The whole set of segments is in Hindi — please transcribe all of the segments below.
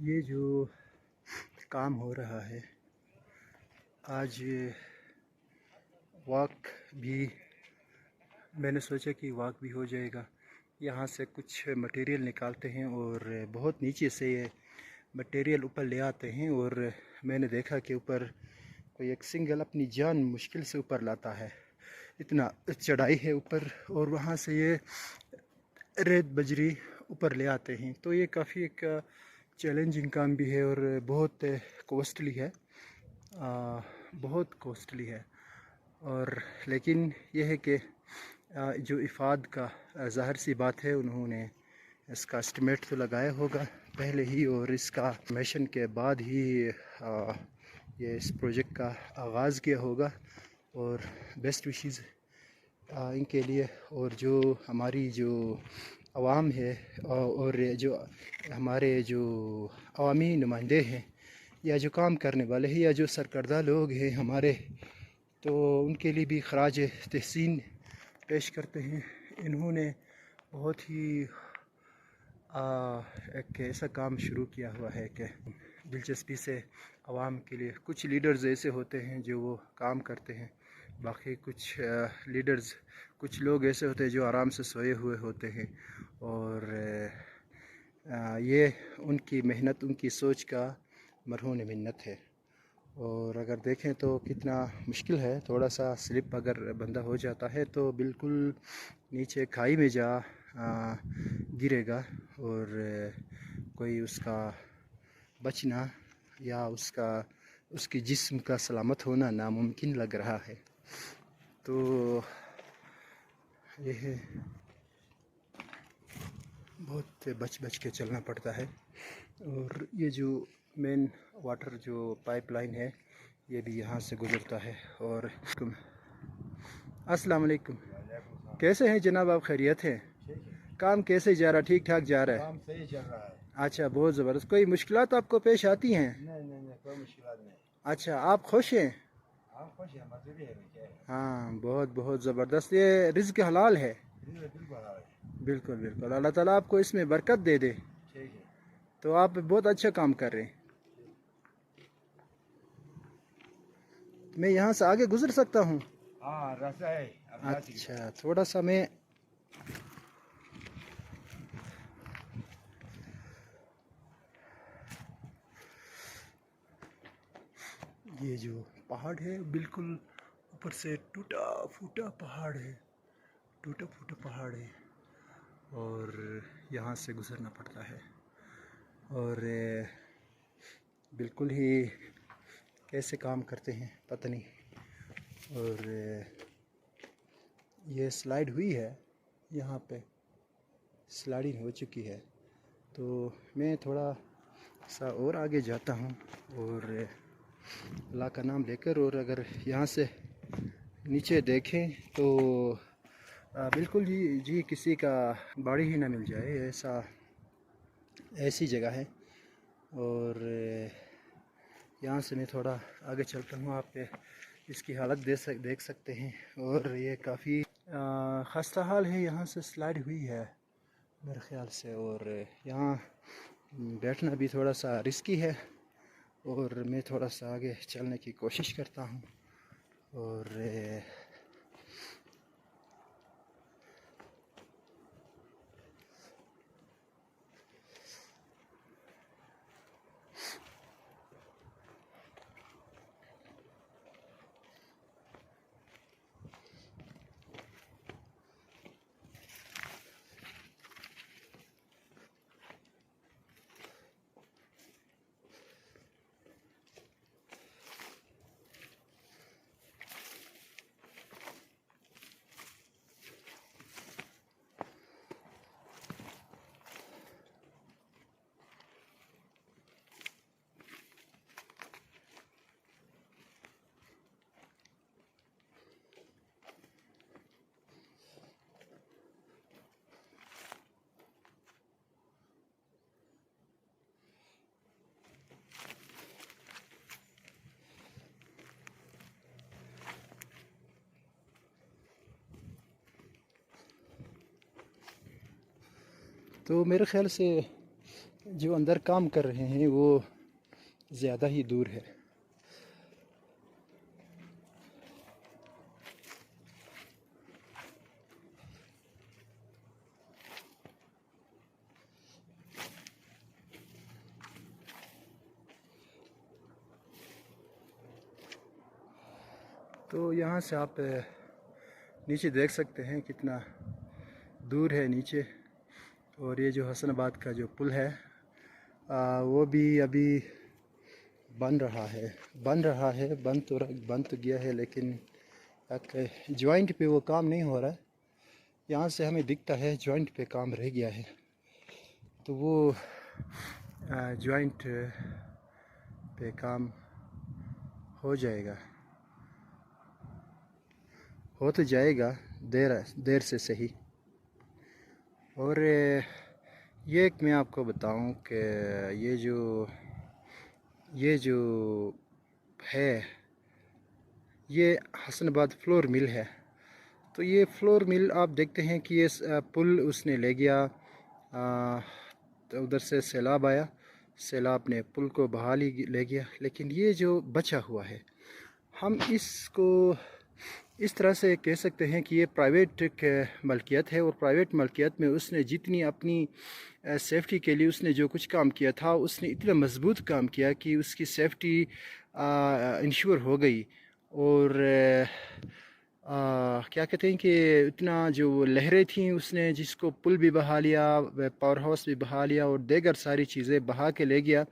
ये जो काम हो रहा है आज वॉक भी, मैंने सोचा कि वॉक भी हो जाएगा। यहाँ से कुछ मटेरियल निकालते हैं और बहुत नीचे से ये मटेरियल ऊपर ले आते हैं और मैंने देखा कि ऊपर कोई एक सिंगल अपनी जान मुश्किल से ऊपर लाता है। इतना चढ़ाई है ऊपर और वहाँ से ये रेत बजरी ऊपर ले आते हैं, तो ये काफ़ी एक चैलेंजिंग काम भी है और बहुत कॉस्टली है, बहुत कॉस्टली है। और लेकिन यह है कि जो इफ़ाद का ज़ाहिर सी बात है, उन्होंने इसका एस्टिमेट तो लगाया होगा पहले ही और इसका एस्टिमेशन के बाद ही ये इस प्रोजेक्ट का आगाज़ किया होगा। और बेस्ट विशेस इनके लिए। और जो हमारी जो आवाम है और जो हमारे जो अवामी नुमाइंदे हैं या जो काम करने वाले हैं या जो सरकर्दा लोग हैं हमारे, तो उनके लिए भी खराज तहसीन पेश करते हैं। इन्होंने बहुत ही एक ऐसा काम शुरू किया हुआ है कि दिलचस्पी से आवाम के लिए। कुछ लीडर्स ऐसे होते हैं जो वो काम करते हैं, बाकी कुछ लीडर्स, कुछ लोग ऐसे होते हैं जो आराम से सोए हुए होते हैं। और ये उनकी मेहनत, उनकी सोच का मरहून मिन्नत है। और अगर देखें तो कितना मुश्किल है, थोड़ा सा स्लिप अगर बंदा हो जाता है तो बिल्कुल नीचे खाई में जा गिरेगा और कोई उसका बचना या उसकी जिस्म का सलामत होना नामुमकिन लग रहा है। तो यह बहुत बच बच के चलना पड़ता है। और ये जो मेन वाटर जो पाइपलाइन है ये भी यहाँ से गुजरता है। और अस्सलाम वालेकुम, कैसे हैं जनाब आप? खैरियत हैं? काम कैसे जा रहा? ठीक ठाक जा रहा है? काम सही चल रहा है। अच्छा, बहुत ज़बरदस्त। कोई मुश्किलात आपको पेश आती हैं? नहीं, कोई मुश्किल नहीं। अच्छा, आप खुश हैं? हम खुश हैं, मजबूरी है। हाँ, बहुत बहुत ज़बरदस्त। ये रिज़्क हलाल है? बिल्कुल हलाल है। बिल्कुल बिल्कुल, अल्लाह ताला आपको इसमें बरकत दे दे। ठीक है। तो आप बहुत अच्छा काम कर रहे हैं। मैं यहाँ से आगे गुजर सकता हूँ? हाँ, रास्ता है। अच्छा, थोड़ा सा मैं ये जो पहाड़ है बिल्कुल ऊपर से टूटा फूटा पहाड़ है, टूटा फूटा पहाड़ है और यहाँ से गुजरना पड़ता है। और बिल्कुल ही कैसे काम करते हैं पता नहीं। और ये स्लाइड हुई है, यहाँ पे स्लाइडिंग हो चुकी है। तो मैं थोड़ा सा और आगे जाता हूँ और अल्लाह का नाम लेकर, और अगर यहाँ से नीचे देखें तो बिल्कुल जी किसी का बाड़ी ही ना मिल जाए, ऐसी जगह है। और यहाँ से मैं थोड़ा आगे चलता हूँ, आप इसकी हालत देख सकते हैं। और ये काफ़ी खस्ता हाल है, यहाँ से स्लाइड हुई है मेरे ख़्याल से। और यहाँ बैठना भी थोड़ा सा रिस्की है और मैं थोड़ा सा आगे चलने की कोशिश करता हूँ। और तो मेरे ख़्याल से जो अंदर काम कर रहे हैं वो ज़्यादा ही दूर है। तो यहाँ से आप नीचे देख सकते हैं कितना दूर है नीचे। और ये जो हसनाबाद का जो पुल है वो भी अभी बन रहा है बन तो गया है, लेकिन एक जॉइंट पे वो काम नहीं हो रहा है। यहाँ से हमें दिखता है जॉइंट पे काम रह गया है, तो वो जॉइंट पे काम हो जाएगा, हो तो जाएगा देर से सही। और ये एक मैं आपको बताऊं कि ये जो है ये हसनाबाद फ्लोर मिल है। तो ये फ्लोर मिल आप देखते हैं कि ये पुल उसने ले गया, तो उधर से सैलाब आया, सैलाब ने पुल को बहा ले गया। लेकिन ये जो बचा हुआ है, हम इसको इस तरह से कह सकते हैं कि ये प्राइवेट मलकियत है। और प्राइवेट मलकियत में उसने जितनी अपनी सेफ्टी के लिए उसने जो कुछ काम किया था, उसने इतना मजबूत काम किया कि उसकी सेफ्टी इंश्योर हो गई। और क्या कहते हैं कि इतना जो लहरें थीं उसने जिसको पुल भी बहा लिया, पावर हाउस भी बहा लिया और दीगर सारी चीज़ें बहा के ले गया।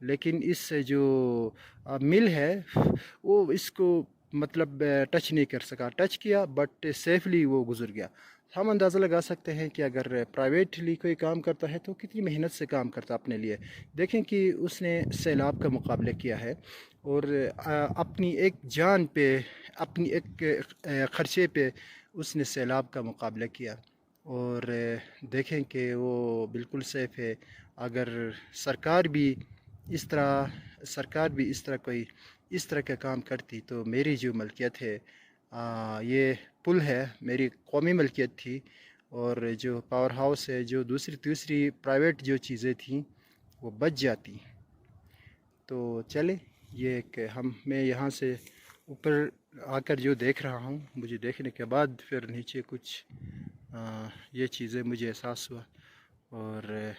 लेकिन इस जो मिल है वो इसको मतलब टच नहीं कर सका, टच किया बट सेफली वो गुजर गया। हम अंदाज़ा लगा सकते हैं कि अगर प्राइवेटली कोई काम करता है तो कितनी मेहनत से काम करता अपने लिए। देखें कि उसने सैलाब का मुकाबला किया है और अपनी एक जान पे, अपनी एक ख़र्चे पे उसने सैलाब का मुकाबला किया। और देखें कि वो बिल्कुल सेफ़ है। अगर सरकार भी इस तरह कोई इस तरह का काम करती तो मेरी जो मलकियत है, ये पुल है, मेरी कौमी मलकियत थी। और जो पावर हाउस है, जो दूसरी तीसरी प्राइवेट जो चीज़ें थीं वो बच जाती। तो चले ये कि मैं यहाँ से ऊपर आकर जो देख रहा हूँ, मुझे देखने के बाद फिर नीचे कुछ ये चीज़ें मुझे एहसास हुआ और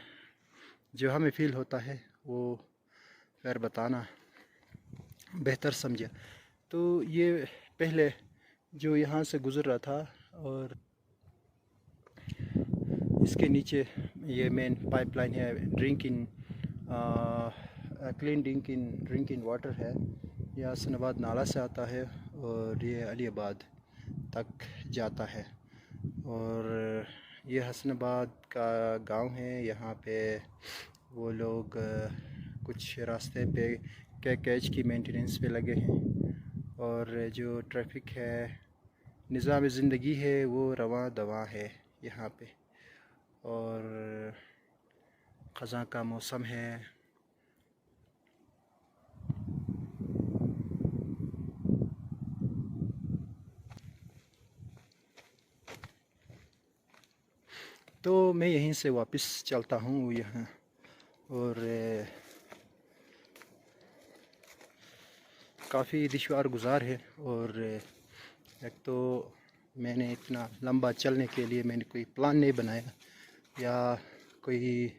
जो हमें फ़ील होता है वो फिर बताना बेहतर समझा। तो ये पहले जो यहाँ से गुज़र रहा था और इसके नीचे ये मेन पाइपलाइन है, क्लीन ड्रिंकिंग वाटर है। यह हसनाबाद नाला से आता है और ये अलीबाद तक जाता है। और ये हसनाबाद का गांव है। यहाँ पे वो लोग कुछ रास्ते पे कैच की मेंटेनेंस पे लगे हैं और जो ट्रैफिक है, निज़ाम ज़िंदगी है, वो रवां दवां है यहाँ पे। और ख़ज़ां का मौसम है। तो मैं यहीं से वापस चलता हूँ यहाँ। और काफ़ी दुश्वार गुज़ार है। और एक तो मैंने इतना लंबा चलने के लिए मैंने कोई प्लान नहीं बनाया या कोई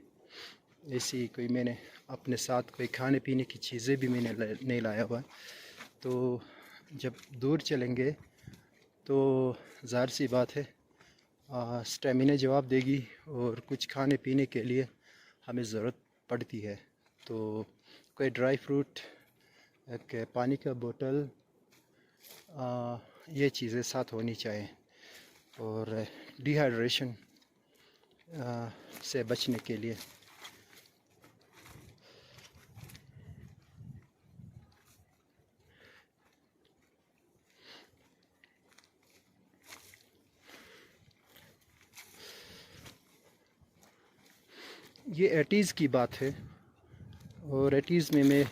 कोई मैंने अपने साथ कोई खाने पीने की चीज़ें भी मैंने नहीं लाया हुआ। तो जब दूर चलेंगे तो ज़ाहिर सी बात है स्टेमिना जवाब देगी और कुछ खाने पीने के लिए हमें ज़रूरत पड़ती है। तो कोई ड्राई फ्रूट, एक पानी का बोतल, ये चीज़ें साथ होनी चाहिए। और डिहाइड्रेशन से बचने के लिए ये 80s की बात है। और 80s में मैं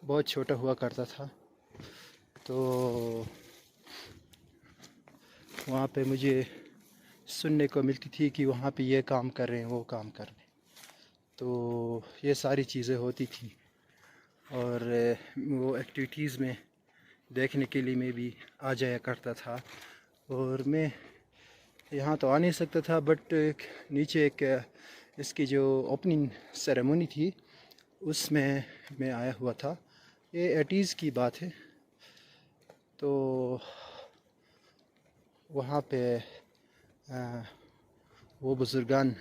बहुत छोटा हुआ करता था। तो वहाँ पे मुझे सुनने को मिलती थी कि वहाँ पे ये काम कर रहे हैं, वो काम कर रहे हैं। तो ये सारी चीज़ें होती थी। और वो एक्टिविटीज़ में देखने के लिए मैं भी आ जाया करता था। और मैं यहाँ तो आ नहीं सकता था, बट नीचे एक इसकी जो ओपनिंग सेरेमनी थी उसमें मैं आया हुआ था। ये 80s की बात है। तो वहाँ पे वो बुज़ुर्गान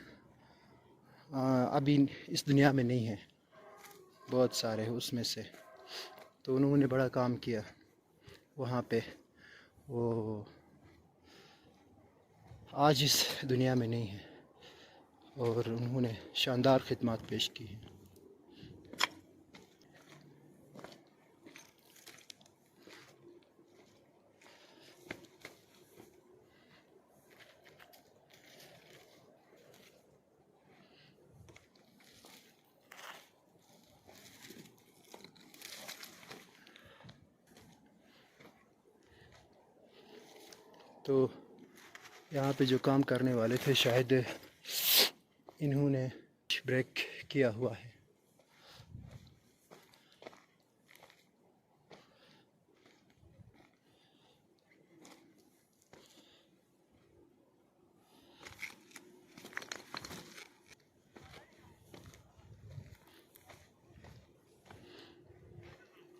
अभी इस दुनिया में नहीं हैं, बहुत सारे उसमें से। तो उन्होंने बड़ा काम किया वहाँ पे। वो आज इस दुनिया में नहीं है और उन्होंने शानदार खिदमत पेश की हैं। तो यहाँ पे जो काम करने वाले थे शायद इन्होंने ब्रेक किया हुआ है।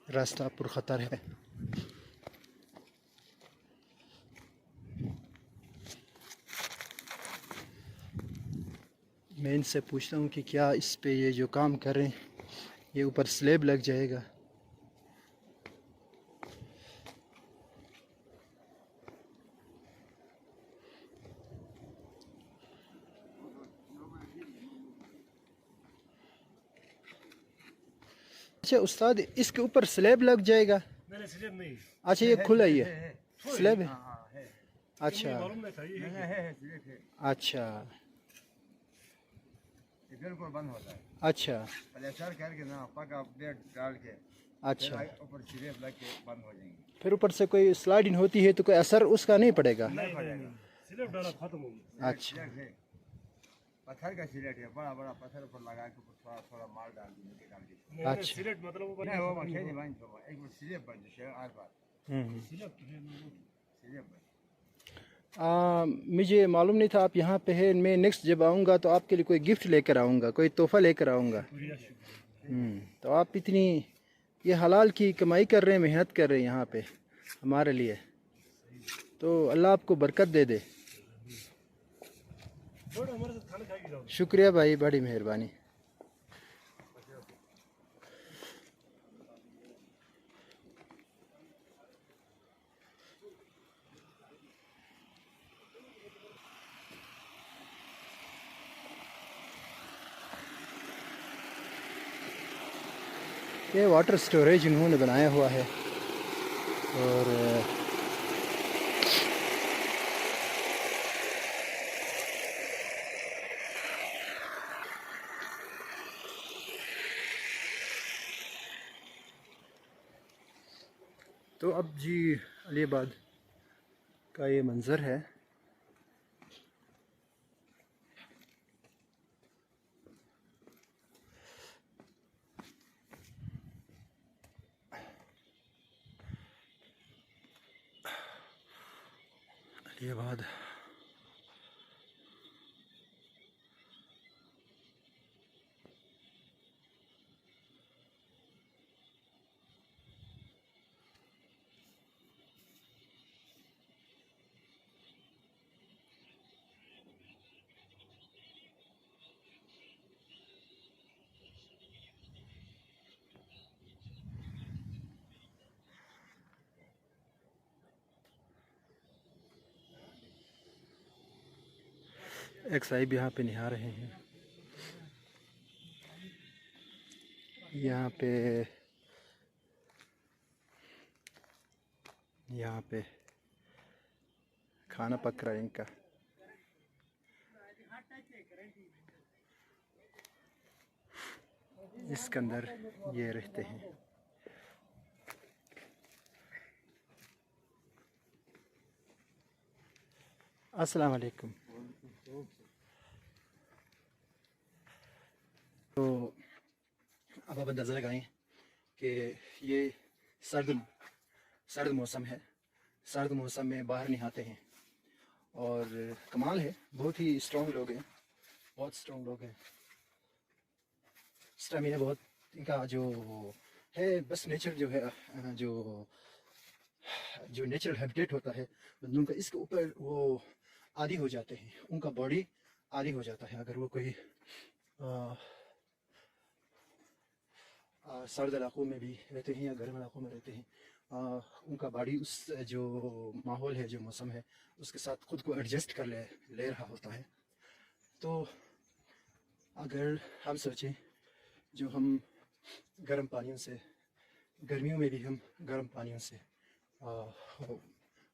रास्ता पुरखतर है। मैं इनसे पूछता हूँ कि क्या इस पे ये जो काम कर रहे हैं ये ऊपर स्लैब लग जाएगा। अच्छा उस्ताद, इसके ऊपर स्लैब लग जाएगा? नहीं स्लिप नहीं। अच्छा ये खुला ही है, स्लैब है? हाँ है। अच्छा मालूम नहीं था ये नहीं है स्लिप है। अच्छा ये बिल्कुल बंद होता है। अच्छा प्लेस्टर करके ना पक्का प्लेट डाल के अच्छा। फिर ऊपर स्लिप लग के बंद हो जाएंगे। फिर ऊपर से कोई स्लाइडिंग होती है तो कोई असर उसका नहीं पड़ेगा? नहीं पड़ेगा। स्लिप डाला खत्म हो गया। अच्छा स्लेट है, पत्थर का स्लेट है, बड़ा बड़ा पत्थर पर लगा के ऊपर थोड़ा थोड़ा माल डाल के मिट्टी डाल के। अच्छा। स्लिप मतलब वो नहीं वो मशीन नहीं बन तो एक बार स्लेट बन जाए आर पार स्लिप स्लेट बन। मुझे मालूम नहीं था आप यहाँ पे हैं। मैं नेक्स्ट जब आऊँगा तो आपके लिए कोई गिफ्ट लेकर आऊँगा, कोई तोहफ़ा लेकर आऊँगा। तो आप इतनी ये हलाल की कमाई कर रहे हैं, मेहनत कर रहे हैं यहाँ पे हमारे लिए, तो अल्लाह आपको बरकत दे दे। थोड़ा हमारे साथ खाना खाएगी जाओ। शुक्रिया भाई, बड़ी मेहरबानी। ये वाटर स्टोरेज इन्होंने बनाया हुआ है। और तो अब जी अलीबाद का ये मंज़र है। अलीबाद एक साहिब यहाँ पे नहा रहे हैं। यहाँ पे खाना पक रहा है इनका। इसके अंदर ये रहते हैं। अस्सलाम वालेकुम। तो अब आप अंदाज़ा लगाएं कि ये सर्द सर्द मौसम है। सर्द मौसम में बाहर नहाते हैं और कमाल है, बहुत ही स्ट्रॉन्ग लोग हैं, बहुत स्ट्रॉन्ग लोग हैं। स्टेमिना बहुत इनका जो है, बस नेचर जो है, जो जो नेचुरल हैबिटेट होता है बंदों का, इसके ऊपर वो आदी हो जाते हैं, उनका बॉडी आदी हो जाता है। अगर वो कोई सर्द इलाकों में भी रहते हैं या गर्म इलाकों में रहते हैं, उनका बॉडी उस जो माहौल है, जो मौसम है, उसके साथ खुद को एडजस्ट कर ले रहा होता है। तो अगर हम सोचें, जो हम गर्म पानियों से, गर्मियों में भी हम गर्म पानियों से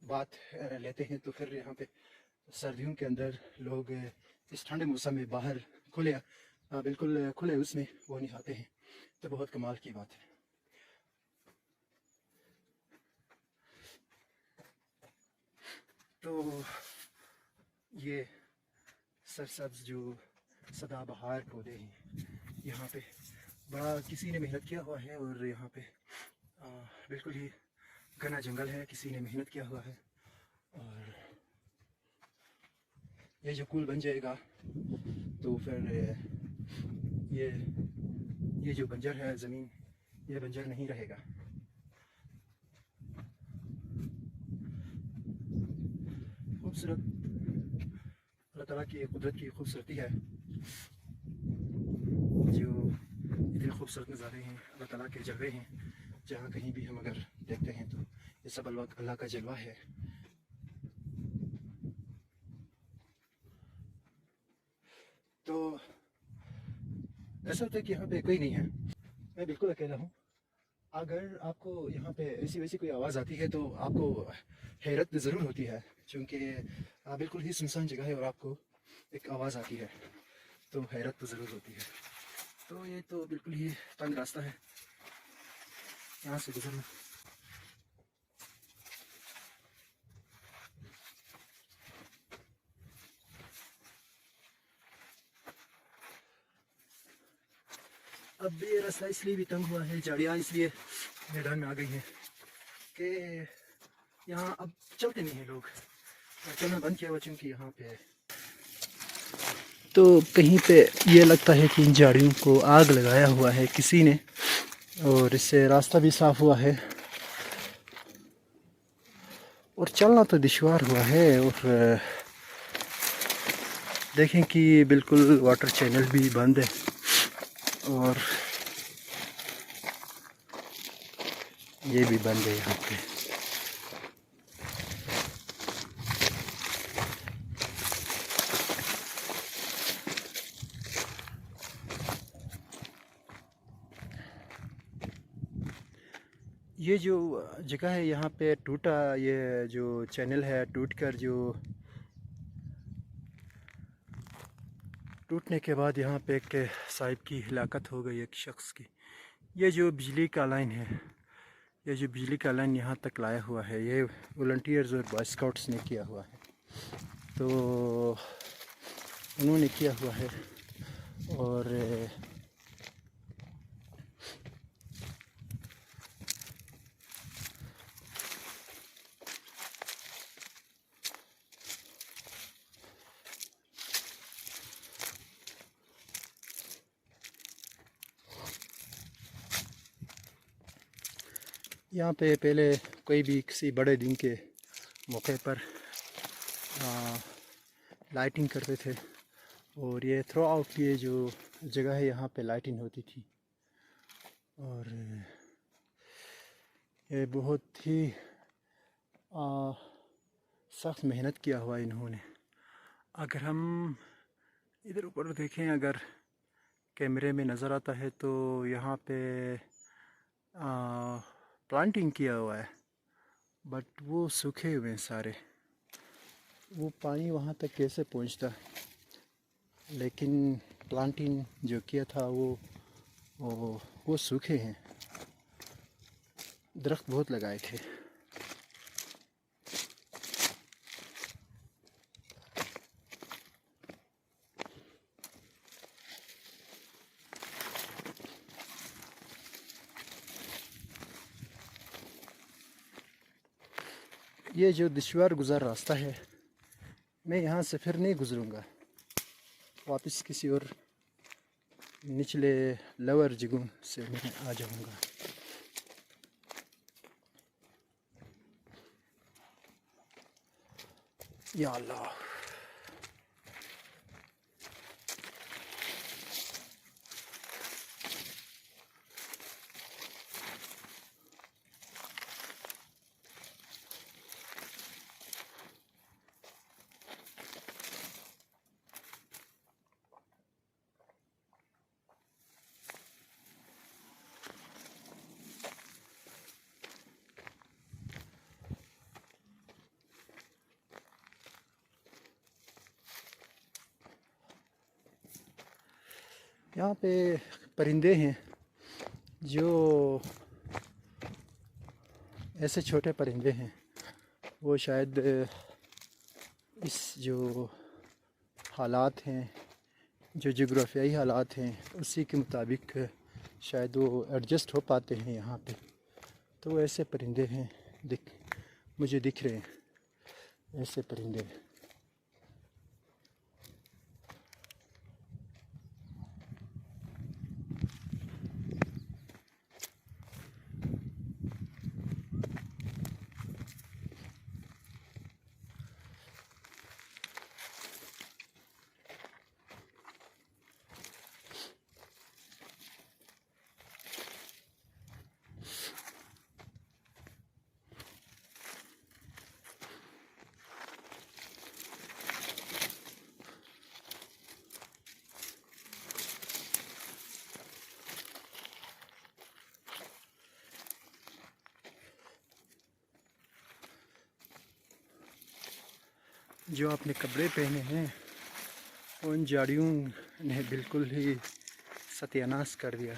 बात लेते हैं, तो फिर यहाँ पे सर्दियों के अंदर लोग इस ठंडे मौसम में बाहर खुले, बिल्कुल खुले उसमें वो नहाते हैं। तो बहुत कमाल की बात है। तो ये सरसब्ज जो सदाबहार पौधे हैं, यहाँ पे बड़ा किसी ने मेहनत किया हुआ है। और यहाँ पे बिल्कुल ही घना जंगल है, किसी ने मेहनत किया हुआ है। और ये जो पुल बन जाएगा तो फिर ये जो बंजर है ज़मीन, ये बंजर नहीं रहेगा। खूबसूरत, अल्लाह ताला की कुदरत की खूबसूरती है, जो इतने खूबसूरत नज़ारे हैं, अल्लाह ताला के जलवे हैं। जहाँ कहीं भी हम अगर देखते हैं तो ये सब अल्लाह का जलवा है। तो ऐसा होता है कि यहाँ पे कोई नहीं है, मैं बिल्कुल अकेला हूँ। अगर आपको यहाँ पे ऐसी वैसी कोई आवाज़ आती है तो आपको हैरत ज़रूर होती है, क्योंकि बिल्कुल ही सुनसान जगह है और आपको एक आवाज़ आती है, तो हैरत तो ज़रूर होती है। तो ये तो बिल्कुल ही तंग रास्ता है यहाँ से गुजरना। अब ये रास्ता इसलिए भी तंग हुआ है, झाड़ियाँ इसलिए मैदान में आ गई हैं कि यहाँ अब चलते नहीं हैं लोग, चलना बंद किया हुआ, क्योंकि यहाँ पे तो कहीं पे ये लगता है कि इन झाड़ियों को आग लगाया हुआ है किसी ने, और इससे रास्ता भी साफ हुआ है और चलना तो दुश्वार हुआ है। और देखें कि बिल्कुल वाटर चैनल भी बंद है और ये भी बंद है यहाँ पे। ये जो जगह है यहाँ पे टूटा, ये जो चैनल है टूटकर, जो टूटने के बाद यहाँ पे एक साहिब की हिलाकत हो गई, एक शख्स की। ये जो बिजली का लाइन है, ये जो बिजली का लाइन यहाँ तक लाया हुआ है, ये वॉलंटियर्स और बॉय स्काउट्स ने किया हुआ है। तो उन्होंने किया हुआ है और यहाँ पे पहले कोई भी किसी बड़े दिन के मौके पर लाइटिंग करते थे, और ये थ्रू आउट ये जो जगह है यहाँ पे लाइटिंग होती थी। और ये बहुत ही सख्त मेहनत किया हुआ इन्होंने। अगर हम इधर ऊपर देखें, अगर कैमरे में नज़र आता है तो यहाँ पे प्लांटिंग किया हुआ है, बट वो सूखे हुए हैं सारे। वो पानी वहाँ तक कैसे पहुँचता, लेकिन प्लांटिंग जो किया था वो सूखे हैं। दरख्त बहुत लगाए थे। ये जो दुश्वार गुज़ार रास्ता है, मैं यहाँ से फिर नहीं गुज़रूँगा, वापस किसी और निचले लोअर जगहों से मैं आ जाऊँगा। या अल्लाह, यहाँ पे परिंदे हैं जो ऐसे छोटे परिंदे हैं, वो शायद इस जो हालात हैं, जो जोग्राफियाई हालात हैं, उसी के मुताबिक शायद वो एडजस्ट हो पाते हैं यहाँ पे। तो ऐसे परिंदे हैं, मुझे दिख रहे हैं ऐसे परिंदे। जो आपने कपड़े पहने हैं उन झाड़ियों ने बिल्कुल ही सत्यानाश कर दिया।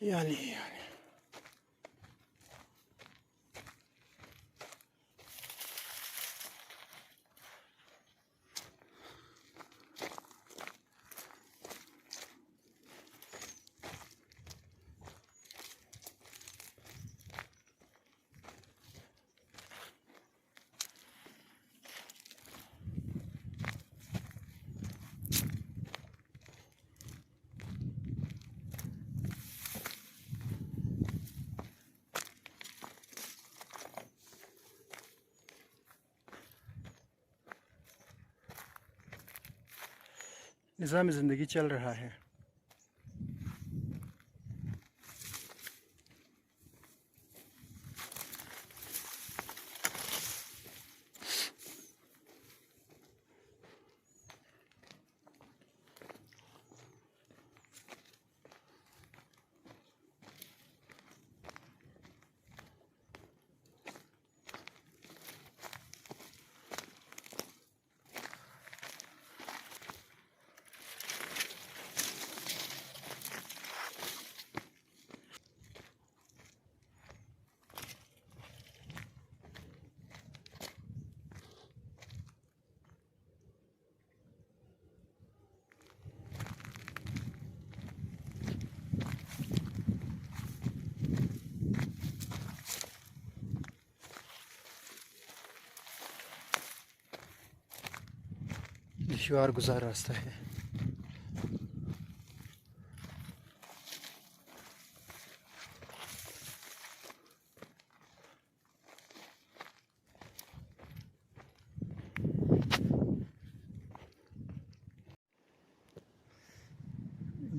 यानी निज़ाम ज़िंदगी चल रहा है। दुश्वार गुज़ार रास्ता है।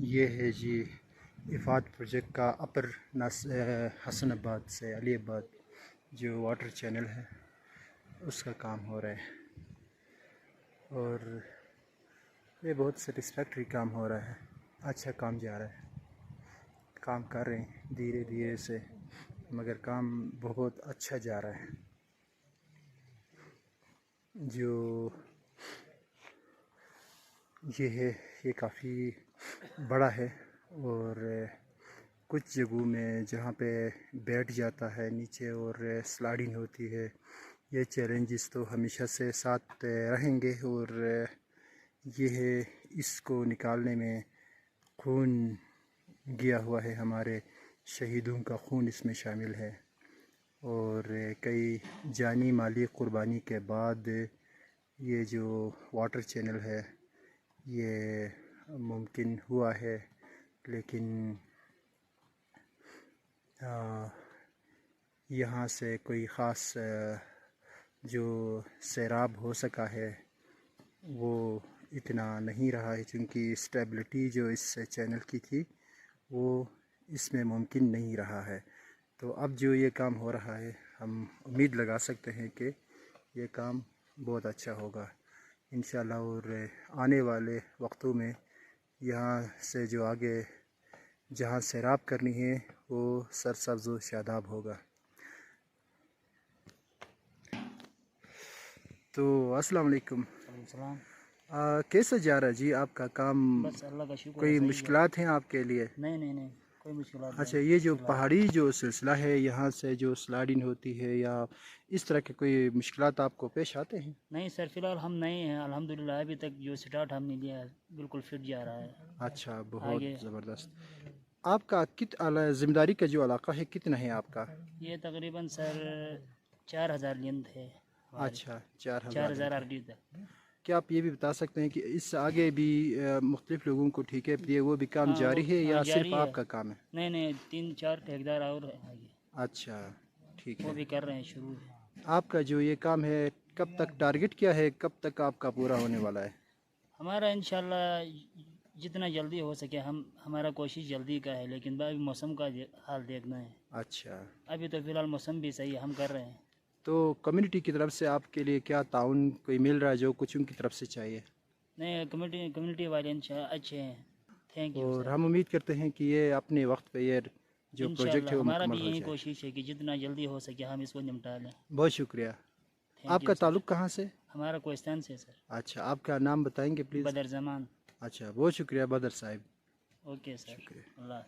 ये है जी इफ़ाद प्रोजेक्ट का अपर हसनाबाद से अलीबाद जो वाटर चैनल है उसका काम हो रहा है और ये बहुत सेटिस्फैक्टरी काम हो रहा है। अच्छा काम जा रहा है, काम कर रहे हैं धीरे धीरे से, मगर काम बहुत अच्छा जा रहा है। जो ये है ये काफ़ी बड़ा है और कुछ जगहों में जहाँ पे बैठ जाता है नीचे और स्लाइडिंग होती है, ये चैलेंजेस तो हमेशा से साथ रहेंगे। और ये है इसको निकालने में खून गया हुआ है, हमारे शहीदों का खून इसमें शामिल है और कई जानी माली कुर्बानी के बाद ये जो वाटर चैनल है ये मुमकिन हुआ है। लेकिन यहाँ से कोई ख़ास जो सैराब हो सका है वो इतना नहीं रहा है, क्योंकि स्टेबिलिटी जो इस चैनल की थी वो इसमें मुमकिन नहीं रहा है। तो अब जो ये काम हो रहा है हम उम्मीद लगा सकते हैं कि ये काम बहुत अच्छा होगा इंशाल्लाह। और आने वाले वक्तों में यहाँ से जो आगे जहाँ सैराब करनी है वो सरसब्ज़ व शादाब होगा। तो अस्सलाम वालेकुम। कैसा जा रहा है जी आपका काम? बस अल्लाह का शुक्र है, कोई सही मुश्किलात हैं आपके लिए? नहीं नहीं नहीं, कोई मुश्किलात अच्छा, नहीं। ये जो पहाड़ी जो सिलसिला है यहाँ से जो स्लाइडिंग होती है या इस तरह के कोई मुश्किलात आपको पेश आते हैं? नहीं सर, फिलहाल हम नए हैं अल्हम्दुलिल्लाह, अभी तक जो स्टार्ट हमने लिया है बिल्कुल फिट जा रहा है। अच्छा, बहुत आगे ज़बरदस्त। आपका ज़िम्मेदारी का जो इलाका है कितना है आपका? ये तकरीबन सर 4000 लेंथ है। अच्छा, 4000। 4000 RD तक। क्या आप ये भी बता सकते हैं कि इस आगे भी मुख्तलिफ लोगों को ठेके पे दिए वो भी काम हाँ, जारी है या जारी सिर्फ है। आपका काम है? नहीं नहीं, 3-4 ठेकेदार और है आगे, अच्छा, ठीक वो है। भी कर रहे हैं शुरू है। आपका जो ये काम है कब तक टारगेट क्या है, कब तक आपका पूरा होने वाला है? हमारा इंशाल्लाह जितना जल्दी हो सके, हमारा कोशिश जल्दी का है, लेकिन अभी मौसम का हाल देखना है। अच्छा, अभी तो फ़िलहाल मौसम भी सही है, हम कर रहे हैं। तो कम्युनिटी की तरफ से आपके लिए क्या ताउन कोई मिल रहा है जो कुछ उनकी तरफ से चाहिए? नहीं, कम्युनिटी वाले अच्छे हैं, थैंक यू और सर। हम उम्मीद करते हैं कि ये अपने वक्त पे ये जो प्रोजेक्ट है इंशाल्लाह वो हमारा मुकम्मल भी हो यही जाए। कोशिश है कि जितना जल्दी हो सके हम इसको निपटा लें। बहुत शुक्रिया। थैंक आपका यू सर। ताल्लुक़ कहाँ से? हमारा कोस्तान से सर, अच्छा, आपका नाम बताएंगे प्लीज़? बदर जमान। अच्छा, बहुत शुक्रिया बदर साहिब। ओके सर, शुक्रिया। अल्लाह।